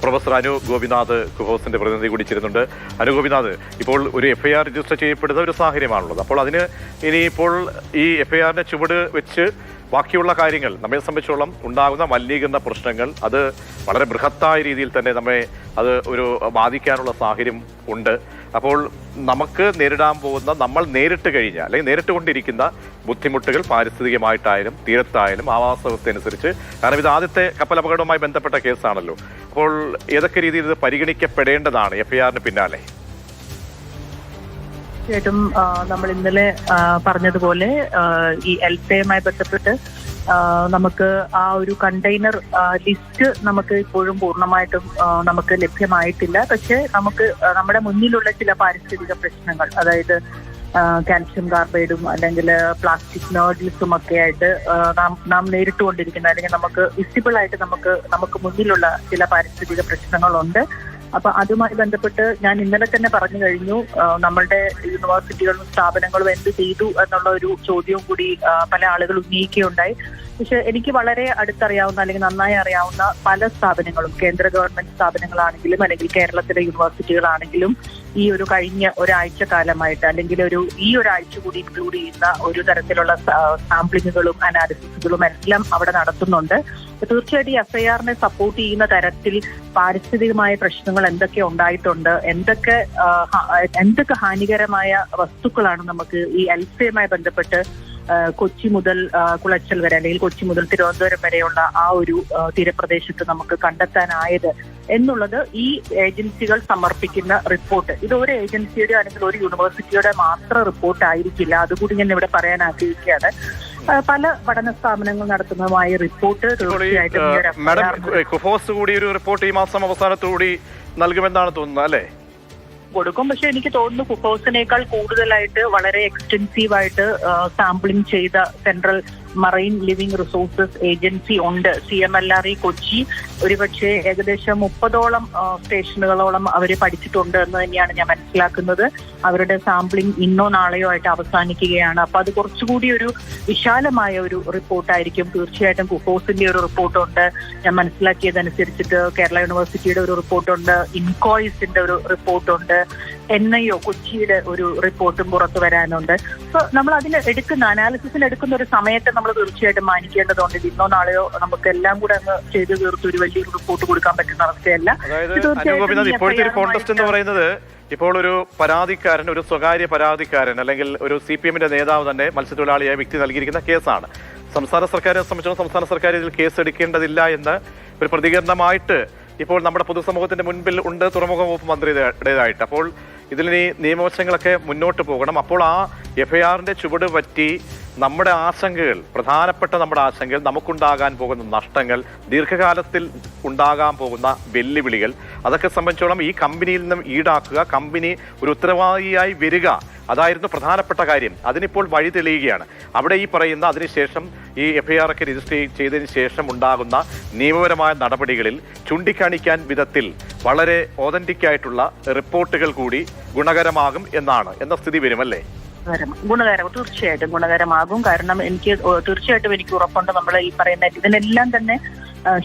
Professor Anu Gopinath കുഹോസിന്റെ പ്രതിനിധി കൂടി ചേരുന്നുണ്ട്. അനു ഗോപിനാഥ്, ഇപ്പോൾ ഒരു FIR രജിസ്റ്റർ ചെയ്യപ്പെടുന്ന ഒരു സാഹചര്യമാണുള്ളത്. അപ്പോൾ അതിന് ഇനിയിപ്പോൾ ഈ FIRന്റെ ചുവട് വെച്ച് ബാക്കിയുള്ള കാര്യങ്ങൾ നമ്മെ സംബന്ധിച്ചോളം ഉണ്ടാകുന്ന മലിനീകരണ പ്രശ്നങ്ങൾ അത് വളരെ ബൃഹത്തായ രീതിയിൽ തന്നെ നമ്മെ അത് ഒരു ബാധിക്കാനുള്ള സാഹചര്യം ഉണ്ട്. അപ്പോൾ നമുക്ക് നേരിടാൻ പോകുന്ന നമ്മൾ നേരിട്ട് കഴിഞ്ഞ അല്ലെങ്കിൽ നേരിട്ട് കൊണ്ടിരിക്കുന്ന ബുദ്ധിമുട്ടുകൾ പാരിസ്ഥിതികമായിട്ടായാലും തീരത്തായാലും ആവാസ വ്യവസ്ഥ അനുസരിച്ച്, കാരണം ഇത് ആദ്യത്തെ കപ്പൽ അപകടവുമായി ബന്ധപ്പെട്ട കേസാണല്ലോ. അപ്പോൾ ഏതൊക്കെ രീതിയിൽ ഇത് പരിഗണിക്കപ്പെടേണ്ടതാണ് FIRന് പിന്നാലെ? തീർച്ചയായിട്ടും നമ്മൾ ഇന്നലെ പറഞ്ഞതുപോലെ ഈ എൽസയുമായി ബന്ധപ്പെട്ട് നമുക്ക് ആ ഒരു കണ്ടെയ്നർ ലിസ്റ്റ് നമുക്ക് ഇപ്പോഴും പൂർണ്ണമായിട്ടും നമുക്ക് ലഭ്യമായിട്ടില്ല. പക്ഷെ നമുക്ക് നമ്മുടെ മുന്നിലുള്ള ചില പാരിസ്ഥിതിക പ്രശ്നങ്ങൾ, അതായത് കാൽഷ്യം കാർബൈഡും അല്ലെങ്കിൽ പ്ലാസ്റ്റിക് നോഡിൽസും ഒക്കെ ആയിട്ട് നാം നേരിട്ടുകൊണ്ടിരിക്കുന്ന അല്ലെങ്കിൽ നമുക്ക് വിസിബിൾ ആയിട്ട് നമുക്ക് മുന്നിലുള്ള ചില പാരിസ്ഥിതിക പ്രശ്നങ്ങളുണ്ട്. അപ്പൊ അതുമായി ബന്ധപ്പെട്ട് ഞാൻ ഇന്നലെ തന്നെ പറഞ്ഞു കഴിഞ്ഞു, നമ്മളുടെ യൂണിവേഴ്സിറ്റികളും സ്ഥാപനങ്ങളും എന്ത് ചെയ്തു എന്നുള്ള ഒരു ചോദ്യവും കൂടി പല ആളുകൾ ഉന്നയിക്കുകയുണ്ടായി. പക്ഷെ എനിക്ക് വളരെ അടുത്തറിയാവുന്ന അല്ലെങ്കിൽ നന്നായി അറിയാവുന്ന പല സ്ഥാപനങ്ങളും, കേന്ദ്ര ഗവൺമെന്റ് സ്ഥാപനങ്ങളാണെങ്കിലും അല്ലെങ്കിൽ കേരളത്തിലെ യൂണിവേഴ്സിറ്റികളാണെങ്കിലും ഈ ഒരു കഴിഞ്ഞ ഒരാഴ്ച കാലമായിട്ട് അല്ലെങ്കിൽ ഈ ഒരാഴ്ച കൂടി ഇൻക്ലൂഡ് ചെയ്യുന്ന ഒരു തരത്തിലുള്ള സാമ്പിളിങ്ങുകളും അനാലിസിസുകളും എല്ലാം അവിടെ നടത്തുന്നുണ്ട്. തീർച്ചയായിട്ടും FIRനെ സപ്പോർട്ട് ചെയ്യുന്ന തരത്തിൽ പാരിസ്ഥിതികമായ പ്രശ്നങ്ങൾ എന്തൊക്കെ ഉണ്ടായിട്ടുണ്ട്, എന്തൊക്കെ ഹാനികരമായ വസ്തുക്കളാണ് നമുക്ക് ഈ എൽസയുമായി ബന്ധപ്പെട്ട് കൊച്ചി മുതൽ കുളച്ചൽ വരെ അല്ലെങ്കിൽ കൊച്ചി മുതൽ തിരുവനന്തപുരം വരെയുള്ള ആ ഒരു തീരപ്രദേശത്ത് നമുക്ക് കണ്ടെത്താനായത് എന്നുള്ളത് ഈ ഏജൻസികൾ സമർപ്പിക്കുന്ന റിപ്പോർട്ട്, ഇത് ഒരു ഏജൻസിയുടെ അല്ലെങ്കിൽ ഒരു യൂണിവേഴ്സിറ്റിയുടെ മാത്രം റിപ്പോർട്ട് ആയിരിക്കില്ല. അതുകൂടി ഞാൻ ഇവിടെ പറയാൻ ആഗ്രഹിക്കുകയാണ്. പല പഠന സ്ഥാപനങ്ങൾ നടത്തുന്നതുമായ റിപ്പോർട്ട് തീർച്ചയായിട്ടും കൂടി ഒരു റിപ്പോർട്ട് ഈ മാസം അവസാനത്തോടുകൂടി നൽകുമെന്നാണ് തോന്നുന്നത് അല്ലേ? കൊടുക്കും. പക്ഷെ എനിക്ക് തോന്നുന്നു കുഫോസിനേക്കാൾ കൂടുതലായിട്ട് വളരെ എക്സ്റ്റെൻസീവായിട്ട് സാമ്പിളിംഗ് ചെയ്ത central marine living resources agency ഉണ്ട്, CMLRE കൊച്ചി. ഒരുപക്ഷെ ഏകദേശം 30ഓളം സ്റ്റേഷനുകളോളം അവർ പഠിച്ചിട്ടുണ്ട് എന്ന് തന്നെയാണ് ഞാൻ മനസ്സിലാക്കുന്നത്. അവരുടെ സാമ്പിളിംഗ് ഇന്നോ നാളെയോ ആയിട്ട് അവസാനിക്കുകയാണ്. അപ്പൊ അത് കുറച്ചുകൂടി ഒരു വിശാലമായ ഒരു റിപ്പോർട്ടായിരിക്കും. തീർച്ചയായിട്ടും കുഫോസിന്റെ ഒരു റിപ്പോർട്ടുണ്ട്, ഞാൻ മനസ്സിലാക്കിയതനുസരിച്ചിട്ട് കേരള യൂണിവേഴ്സിറ്റിയുടെ ഒരു റിപ്പോർട്ടുണ്ട്, ഇൻകോയ്സിന്റെ ഒരു റിപ്പോർട്ടുണ്ട്, NIO കൊച്ചിയുടെ ഒരു റിപ്പോർട്ടും പുറത്തു വരാനുണ്ട്. അപ്പൊ നമ്മൾ അതിന് അനാലിസിസിന് എടുക്കുന്ന ഒരു സമയത്ത് നമ്മൾ തീർച്ചയായിട്ടും മാനിക്കേണ്ടതുണ്ട്. ഇന്നോ നാളെയോ നമുക്ക് എല്ലാം കൂടെ അങ്ങ് ചെയ്തു തീർത്ത് ഒരു വലിയൊരു റിപ്പോർട്ട് കൊടുക്കാൻ പറ്റുന്ന അവസ്ഥയല്ല. ഇപ്പോഴത്തെ ഒരു കോൺടെസ്റ്റ് എന്ന് പറയുന്നത്, ഇപ്പോൾ ഒരു പരാതിക്കാരൻ, ഒരു സ്വകാര്യ പരാതിക്കാരൻ അല്ലെങ്കിൽ ഒരു CPMന്റെ നേതാവ് തന്നെ മത്സ്യത്തൊഴിലാളിയായ വ്യക്തി നൽകിയിരിക്കുന്ന കേസാണ്. സംസ്ഥാന സർക്കാരിനെ സംബന്ധിച്ചിടത്തോളം സംസ്ഥാന സർക്കാർ ഇതിൽ കേസ് എടുക്കേണ്ടതില്ല എന്ന് ഒരു പ്രതികരണമായിട്ട് ഇപ്പോൾ നമ്മുടെ പൊതുസമൂഹത്തിന്റെ മുൻപിൽ ഉണ്ട് തുറമുഖ വകുപ്പ് മന്ത്രിയുടേതായിട്ട്. അപ്പോൾ ഇതിലിനി നിയമവശങ്ങളൊക്കെ മുന്നോട്ട് പോകണം. അപ്പോൾ ആ FIRന്റെ ചുവട് പറ്റി നമ്മുടെ ആശങ്കകൾ, പ്രധാനപ്പെട്ട നമ്മുടെ ആശങ്കകൾ, നമുക്കുണ്ടാകാൻ പോകുന്ന നഷ്ടങ്ങൾ, ദീർഘകാലത്തിൽ ഉണ്ടാകാൻ പോകുന്ന വെല്ലുവിളികൾ, അതൊക്കെ സംബന്ധിച്ചോളം ഈ കമ്പനിയിൽ നിന്നും ഈടാക്കുക, കമ്പനി ഒരു ഉത്തരവാദിയായി വരിക, അതായിരുന്നു പ്രധാനപ്പെട്ട കാര്യം. അതിനിപ്പോൾ വഴി തെളിയുകയാണ്. അവിടെ ഈ പറയുന്ന അതിനുശേഷം ഈ FIR ഒക്കെ രജിസ്റ്റർ ചെയ്തതിന് ശേഷം ഉണ്ടാകുന്ന നിയമപരമായ നടപടികളിൽ ചൂണ്ടിക്കാണിക്കാൻ വിധത്തിൽ വളരെ ഓതന്റിക് ആയിട്ടുള്ള റിപ്പോർട്ടുകൾ കൂടി ഗുണകരമാകും എന്ന സ്ഥിതി വരുമല്ലേ? തീർച്ചയായിട്ടും ഗുണകരമാകും. കാരണം തീർച്ചയായിട്ടും എനിക്ക് ഉറപ്പുണ്ട് നമ്മൾ ഈ പറയുന്ന ഇതിനെല്ലാം തന്നെ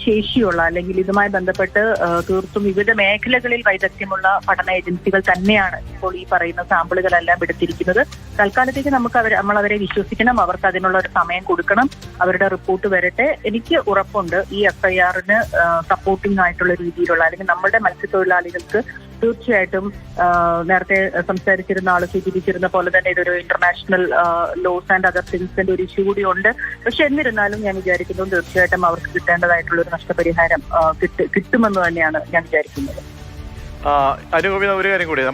ശേഷിയുള്ള അല്ലെങ്കിൽ ഇതുമായി ബന്ധപ്പെട്ട് തീർത്തും വിവിധ മേഖലകളിൽ വൈദഗ്ധ്യമുള്ള പഠന ഏജൻസികൾ തന്നെയാണ് ഇപ്പോൾ ഈ പറയുന്ന സാമ്പിളുകളെല്ലാം എടുത്തിരിക്കുന്നത്. തൽക്കാലത്തേക്ക് നമ്മൾ അവരെ വിശ്വസിക്കണം, അവർക്ക് അതിനുള്ള ഒരു സമയം കൊടുക്കണം, അവരുടെ റിപ്പോർട്ട് വരട്ടെ. എനിക്ക് ഉറപ്പുണ്ട് ഈ FIRന് സപ്പോർട്ടിംഗ് ആയിട്ടുള്ള രീതിയിലുള്ള അല്ലെങ്കിൽ നമ്മുടെ മത്സ്യത്തൊഴിലാളികൾക്ക് തീർച്ചയായിട്ടും നേരത്തെ സംസാരിച്ചിരുന്ന ആൾ സൂചിപ്പിച്ചിരുന്ന പോലെ തന്നെ ഇതൊരു ഇന്റർനാഷണൽ ലോസ് ആൻഡ് അതർ തിങ്സിന്റെ ഒരു ഇഷ്യൂ കൂടി ഉണ്ട്. പക്ഷെ എന്നിരുന്നാലും ഞാൻ വിചാരിക്കുന്നു തീർച്ചയായിട്ടും അവർക്ക് കിട്ടേണ്ടതായിട്ടുള്ള ഒരു നഷ്ടപരിഹാരം കിട്ടുമെന്ന് തന്നെയാണ് ഞാൻ വിചാരിക്കുന്നത്. അനുഗോപിത, ഒരു കാര്യം കൂടി,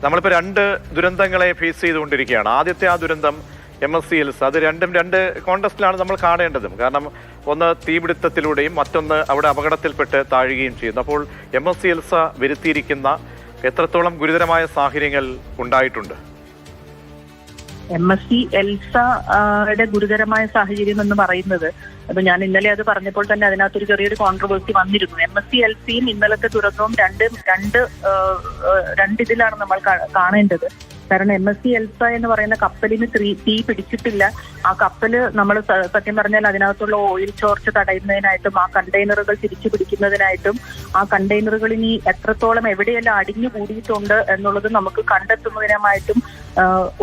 നമ്മളിപ്പോ 2 ദുരന്തങ്ങളെ ഫേസ് ചെയ്തുകൊണ്ടിരിക്കുകയാണ്. ആദ്യത്തെ ആ ദുരന്തം MSC എൽസ, അത് രണ്ട് കോണ്ടസ്റ്റിലാണ് നമ്മൾ കാണേണ്ടതും. കാരണം ഒന്ന് തീപിടുത്തത്തിലൂടെയും മറ്റൊന്ന് അവിടെ അപകടത്തിൽപ്പെട്ട് താഴുകയും ചെയ്യുന്നു. അപ്പോൾ MSC എൽസ വരുത്തിയിരിക്കുന്ന എത്രത്തോളം ഗുരുതരമായ സാഹചര്യങ്ങൾ ഉണ്ടായിട്ടുണ്ട്? MSC എൽസയുടെ ഗുരുതരമായ സാഹചര്യം എന്ന് പറയുന്നത്, അപ്പൊ ഞാൻ ഇന്നലെ അത് പറഞ്ഞപ്പോൾ തന്നെ അതിനകത്തൊരു ചെറിയൊരു കോൺട്രവേഴ്സി വന്നിരുന്നു. MSC എൽസയും ഇന്നലത്തെ ദുരന്തവും രണ്ട് ഇതിലാണ് നമ്മൾ കാണേണ്ടത്. കാരണം MSC എൽസ എന്ന് പറയുന്ന കപ്പലിന് തീ പിടിച്ചിട്ടില്ല. ആ കപ്പല് നമ്മൾ സത്യം പറഞ്ഞാൽ അതിനകത്തുള്ള ഓയിൽ ചോർച്ച തടയുന്നതിനായിട്ടും ആ കണ്ടെയ്നറുകൾ തിരിച്ചു പിടിക്കുന്നതിനായിട്ടും ആ കണ്ടെയ്നറുകൾ ഇനി എത്രത്തോളം എവിടെയെല്ലാം അടിഞ്ഞു കൂടിയിട്ടുണ്ട് എന്നുള്ളത് നമുക്ക് കണ്ടെത്തുന്നതിനുമായിട്ടും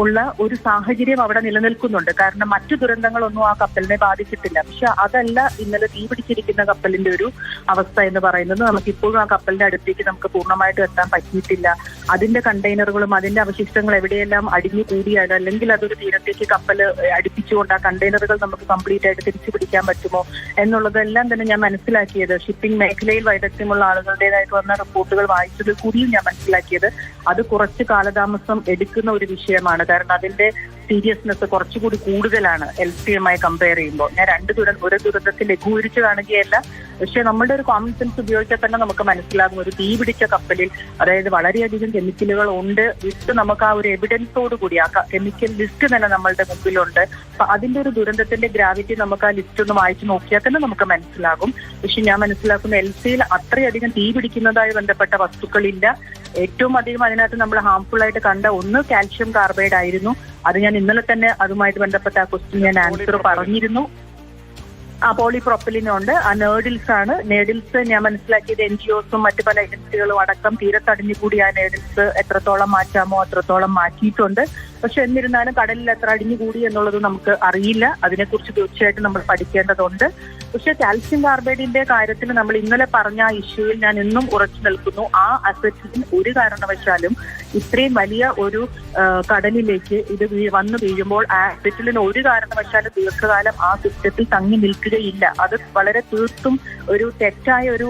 ഉള്ള ഒരു സാഹചര്യം അവിടെ നിലനിൽക്കുന്നുണ്ട്. കാരണം മറ്റു ദുരന്തങ്ങളൊന്നും ആ കപ്പലിനെ ബാധിച്ചിട്ടില്ല. പക്ഷെ അതല്ല ഇന്നലെ തീ പിടിച്ചിരിക്കുന്ന കപ്പലിന്റെ ഒരു അവസ്ഥ എന്ന് പറയുന്നത്. നമുക്കിപ്പോഴും ആ കപ്പലിന്റെ അടുത്തേക്ക് നമുക്ക് പൂർണ്ണമായിട്ടും എത്താൻ പറ്റിയിട്ടില്ല. അതിന്റെ കണ്ടെയ്നറുകളും അതിന്റെ അവശിഷ്ടങ്ങൾ എവിടെയെല്ലാം അടിഞ്ഞു കൂടിയാണ്, അല്ലെങ്കിൽ അതൊരു തീരത്തേക്ക് കപ്പൽ അടുപ്പിച്ചുകൊണ്ട് ആ കണ്ടെയ്നറുകൾ നമുക്ക് കംപ്ലീറ്റ് ആയിട്ട് തിരിച്ചു പിടിക്കാൻ പറ്റുമോ എന്നുള്ളതെല്ലാം തന്നെ ഞാൻ മനസ്സിലാക്കിയത് ഷിപ്പിംഗ് മേഖലയിൽ വൈദഗ്ധ്യമുള്ള ആളുകളുടേതായിട്ട് വന്ന റിപ്പോർട്ടുകൾ വായിച്ചതിൽ കൂടിയും ഞാൻ മനസ്സിലാക്കിയത് അത് കുറച്ച് കാലതാമസം എടുക്കുന്ന ഒരു വിഷയമാണ്. കാരണം അതിന്റെ സീരിയസ്നെസ് കുറച്ചുകൂടി കൂടുതലാണ് എൽസിയുമായി കമ്പയർ ചെയ്യുമ്പോൾ. ഞാൻ ഒരു ദുരന്തത്തിൽ ലഘൂകരിച്ച് കാണുകയല്ല, പക്ഷെ നമ്മളുടെ ഒരു കോമൺ സെൻസ് ഉപയോഗിച്ചാൽ തന്നെ നമുക്ക് മനസ്സിലാകും ഒരു തീ പിടിച്ച കപ്പലിൽ അതായത് വളരെയധികം കെമിക്കലുകൾ ഉണ്ട് വിത്ത് നമുക്ക് ആ ഒരു എവിഡൻസോട് കൂടി ആ കെമിക്കൽ ലിസ്റ്റ് തന്നെ നമ്മളുടെ മുമ്പിലുണ്ട്. അപ്പൊ അതിന്റെ ഒരു ദുരന്തത്തിന്റെ ഗ്രാവിറ്റി നമുക്ക് ആ ലിസ്റ്റ് ഒന്ന് വായിച്ചു നോക്കിയാൽ തന്നെ നമുക്ക് മനസ്സിലാകും. പക്ഷെ ഞാൻ മനസ്സിലാക്കുന്ന എൽസിയിൽ അത്രയധികം തീ പിടിക്കുന്നതായി ബന്ധപ്പെട്ട വസ്തുക്കളില്ല. ഏറ്റവും അധികം അതിനകത്ത് നമ്മൾ ഹാംഫുൾ ആയിട്ട് കണ്ട ഒന്ന് കാൽഷ്യം കാർബൈഡ് ആയിരുന്നു. അത് ഞാൻ ഇന്നലെ തന്നെ അതുമായിട്ട് ബന്ധപ്പെട്ട ആ ക്വസ്റ്റ്യൻ ഞാൻ ആൻസർ പറഞ്ഞിരുന്നു. പോളിപ്രോപ്പിലിനും ഉണ്ട്. ആ നേഡിൽസ് ഞാൻ മനസ്സിലാക്കിയത് NGOസും മറ്റു പല ഏജൻസികളും അടക്കം തീരത്തടിഞ്ഞു കൂടി ആ നേഡിൽസ് എത്രത്തോളം മാറ്റാമോ അത്രത്തോളം മാറ്റിയിട്ടുണ്ട്. പക്ഷെ എന്നിരുന്നാലും കടലിൽ എത്ര അടിഞ്ഞു കൂടി എന്നുള്ളത് നമുക്ക് അറിയില്ല. അതിനെക്കുറിച്ച് തീർച്ചയായിട്ടും നമ്മൾ പഠിക്കേണ്ടതുണ്ട്. പക്ഷെ കാൽഷ്യം കാർബൈഡിന്റെ കാര്യത്തിൽ നമ്മൾ ഇന്നലെ പറഞ്ഞ ആ ഇഷ്യൂവിൽ ഞാൻ ഇന്നും ഉറച്ചു നിൽക്കുന്നു. ആ അസറ്റിന് ഒരു കാരണവശാലും ഇത്രയും വലിയ ഒരു കടലിലേക്ക് ഇത് വന്നു വീഴുമ്പോൾ ആ അസറ്റിന് ഒരു കാരണവശാലും ദീർഘകാലം ആ സിസ്റ്റത്തിൽ തങ്ങി നിൽക്കുകയില്ല. അത് വളരെ തീർത്തും ഒരു തെറ്റായ ഒരു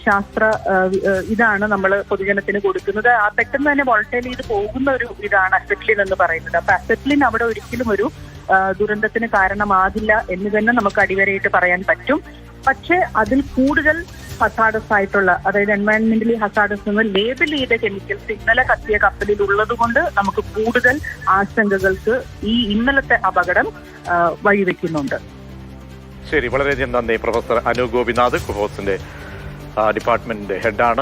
ശാസ്ത്ര ഇതാണ് നമ്മൾ പൊതുജനത്തിന് കൊടുക്കുന്നത്. ആ പെട്ടെന്ന് തന്നെ വോൾട്ടൈൽ ചെയ്ത് പോകുന്ന ഒരു ഇതാണ് അസെറ്റ്ലിൻ എന്ന് പറയുന്നത്. അപ്പൊ അസെറ്റ്ലിൻ അവിടെ ഒരിക്കലും ഒരു ദുരന്തത്തിന് കാരണമാകില്ല എന്ന് തന്നെ നമുക്ക് അടിവരയിട്ട് പറയാൻ പറ്റും. പക്ഷെ അതിൽ കൂടുതൽ ഹസാഡസ് ആയിട്ടുള്ള അതായത് എൻവയൺമെന്റലി ഹസാഡസ് എന്ന് ലേബൽ ചെയ്ത കെമിക്കൽസ് ഇന്നലെ കത്തിയ കപ്പലിൽ ഉള്ളത് കൊണ്ട് നമുക്ക് കൂടുതൽ ആശങ്കകൾക്ക് ഈ ഇന്നലത്തെ അപകടം വഴിവെക്കുന്നുണ്ട്. ശരി, വളരെയധികം നന്ദി പ്രൊഫസർ അനു ഗോപിനാഥ്, കുഹോസിന്റെ ഡിപ്പാർട്ട്മെന്റിന്റെ ഹെഡാണ്.